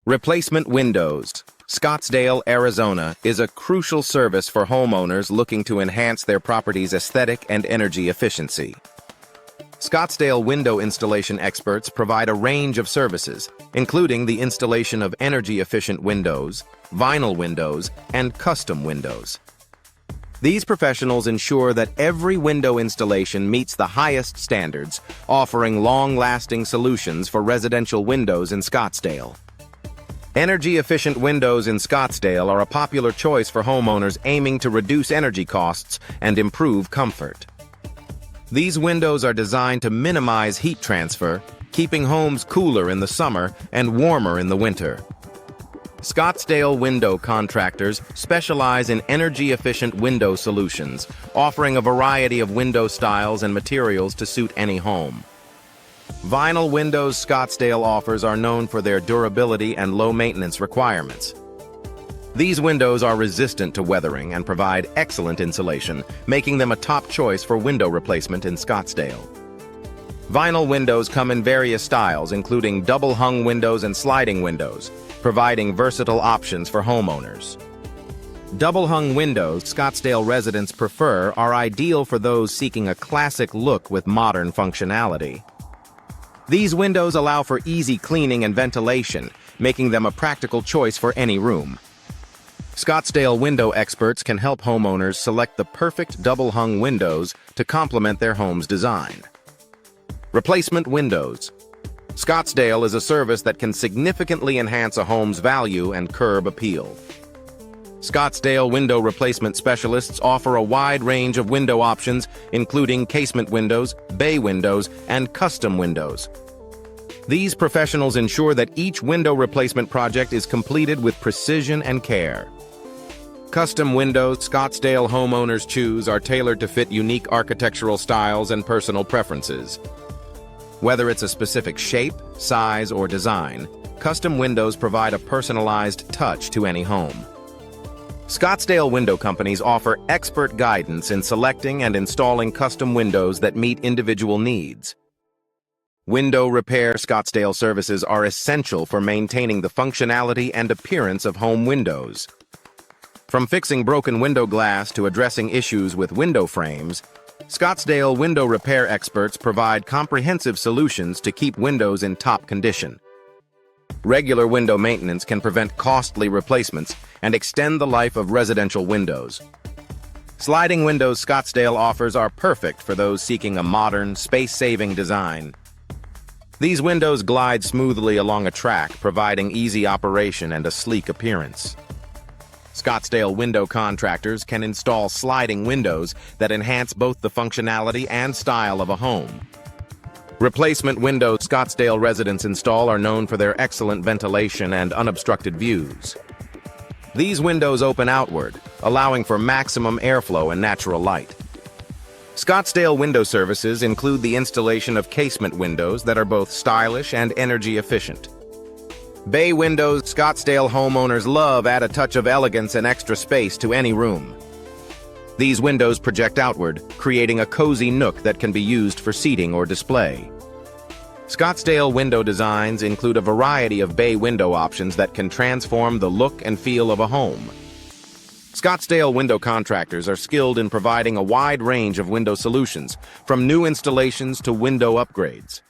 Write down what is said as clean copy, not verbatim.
Replacement windows. Scottsdale, Arizona is a crucial service for homeowners looking to enhance their property's aesthetic and energy efficiency. Scottsdale window installation experts provide a range of services, including the installation of energy-efficient windows, vinyl windows, and custom windows. These professionals ensure that every window installation meets the highest standards, offering long-lasting solutions for residential windows in Scottsdale. Energy-efficient windows in Scottsdale are a popular choice for homeowners aiming to reduce energy costs and improve comfort. These windows are designed to minimize heat transfer, keeping homes cooler in the summer and warmer in the winter. Scottsdale window contractors specialize in energy-efficient window solutions, offering a variety of window styles and materials to suit any home. Vinyl windows Scottsdale offers are known for their durability and low maintenance requirements. These windows are resistant to weathering and provide excellent insulation, making them a top choice for window replacement in Scottsdale. Vinyl windows come in various styles, including double-hung windows and sliding windows, providing versatile options for homeowners. Double-hung windows Scottsdale residents prefer are ideal for those seeking a classic look with modern functionality. These windows allow for easy cleaning and ventilation, making them a practical choice for any room. Scottsdale window experts can help homeowners select the perfect double-hung windows to complement their home's design. Replacement windows. Scottsdale is a service that can significantly enhance a home's value and curb appeal. Scottsdale window replacement specialists offer a wide range of window options, including casement windows, bay windows, and custom windows. These professionals ensure that each window replacement project is completed with precision and care. Custom windows Scottsdale homeowners choose are tailored to fit unique architectural styles and personal preferences. Whether it's a specific shape, size, or design, custom windows provide a personalized touch to any home. Scottsdale window companies offer expert guidance in selecting and installing custom windows that meet individual needs. Window repair Scottsdale services are essential for maintaining the functionality and appearance of home windows. From fixing broken window glass to addressing issues with window frames, Scottsdale window repair experts provide comprehensive solutions to keep windows in top condition. Regular window maintenance can prevent costly replacements and extend the life of residential windows. Sliding windows Scottsdale offers are perfect for those seeking a modern, space-saving design. These windows glide smoothly along a track, providing easy operation and a sleek appearance. Scottsdale window contractors can install sliding windows that enhance both the functionality and style of a home. Replacement windows Scottsdale residents install are known for their excellent ventilation and unobstructed views. These windows open outward, allowing for maximum airflow and natural light. Scottsdale window services include the installation of casement windows that are both stylish and energy efficient. Bay windows Scottsdale homeowners love add a touch of elegance and extra space to any room. These windows project outward, creating a cozy nook that can be used for seating or display. Scottsdale window designs include a variety of bay window options that can transform the look and feel of a home. Scottsdale window contractors are skilled in providing a wide range of window solutions, from new installations to window upgrades.